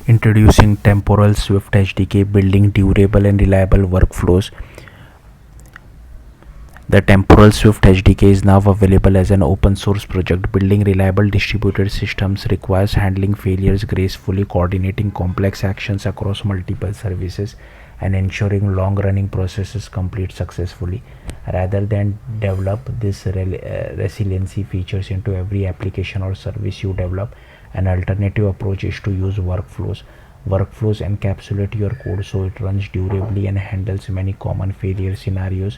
Introducing Temporal Swift SDK Building Durable and Reliable Workflows. The Temporal Swift SDK is now available as an open source project. Building reliable distributed systems requires handling failures gracefully, coordinating complex actions across multiple services, and ensuring long-running processes complete successfully. Rather than develop this resiliency features into every application or service you develop, an alternative approach is to use workflows. Workflows encapsulate your code so it runs durably and handles many common failure scenarios.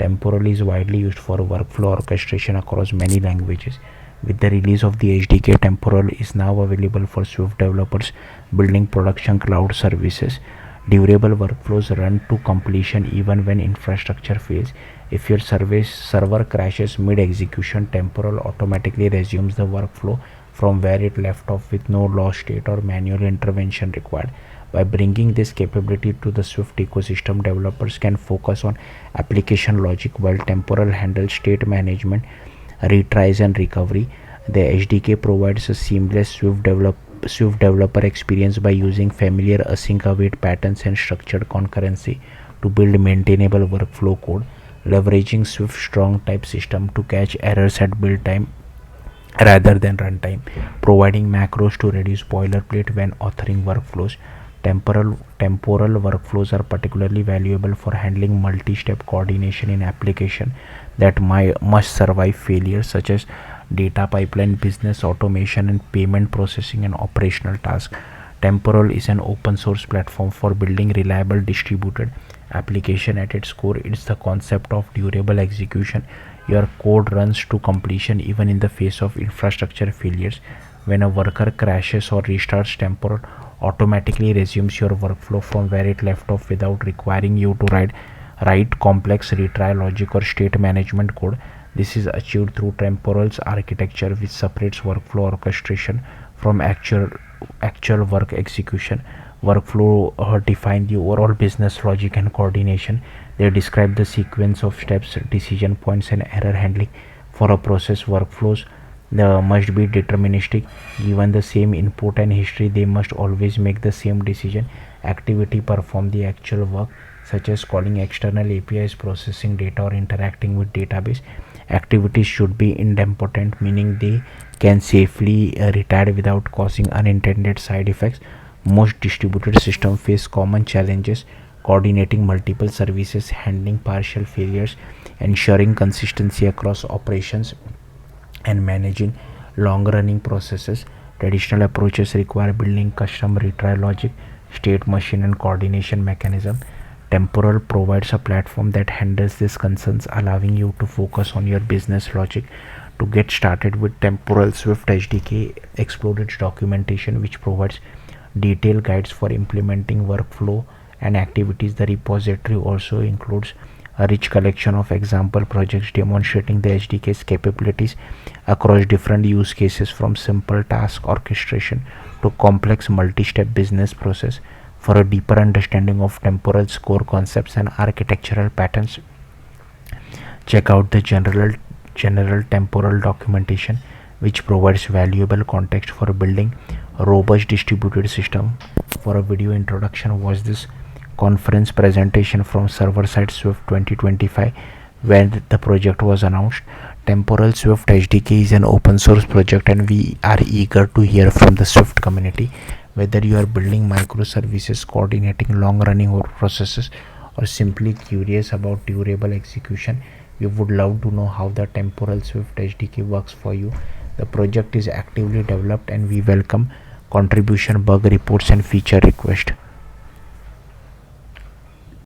Temporal is widely used for workflow orchestration across many languages. With the release of the SDK, Temporal is now available for Swift developers building production cloud services. Durable workflows run to completion even when infrastructure fails. If your server crashes mid-execution, Temporal automatically resumes the workflow from where it left off with no lost state or manual intervention required. By bringing this capability to the Swift ecosystem, developers can focus on application logic while Temporal handles state management, retries, and recovery. The SDK provides a seamless Swift developer experience by using familiar async await patterns and structured concurrency to build maintainable workflow code, leveraging Swift's strong type system to catch errors at build time rather than runtime, providing macros to reduce boilerplate when authoring workflows. Temporal workflows are particularly valuable for handling multi-step coordination in application that must survive failures such as data pipeline, business automation, and payment processing and operational tasks. Temporal is an open source platform for building reliable distributed application. At its core, it's the concept of durable execution. Your code runs to completion even in the face of infrastructure failures. When a worker crashes or restarts, Temporal automatically resumes your workflow from where it left off without requiring you to write complex retry logic or state management code. This is achieved through Temporal's architecture, which separates workflow orchestration from actual work execution. Workflow define the overall business logic and coordination. They describe the sequence of steps, decision points, and error handling for a process. Workflows must be deterministic. Given the same input and history, they must always make the same decision. Activity perform the actual work, such as calling external APIs, processing data, or interacting with database. Activities should be idempotent, meaning they can safely retire without causing unintended side effects. Most distributed systems face common challenges: coordinating multiple services, handling partial failures, ensuring consistency across operations, and managing long-running processes. Traditional approaches require building custom retry logic, state machine, and coordination mechanism. Temporal provides a platform that handles these concerns, allowing you to focus on your business logic. To get started with Temporal Swift SDK, explore its documentation, which provides detailed guides for implementing workflow and activities. The repository also includes a rich collection of example projects demonstrating the SDK's capabilities across different use cases, from simple task orchestration to complex multi-step business process. For a deeper understanding of Temporal's core concepts and architectural patterns, check out the general Temporal documentation, which provides valuable context for building a robust distributed system. For a video introduction, watch this conference presentation from server-side Swift 2025 when the project was announced. Temporal Swift SDK is an open source project, and we are eager to hear from the Swift community. Whether you are building microservices, coordinating long-running work processes, or simply curious about durable execution, we would love to know how the Temporal Swift SDK works for you. The project is actively developed, and we welcome contribution, bug reports, and feature requests.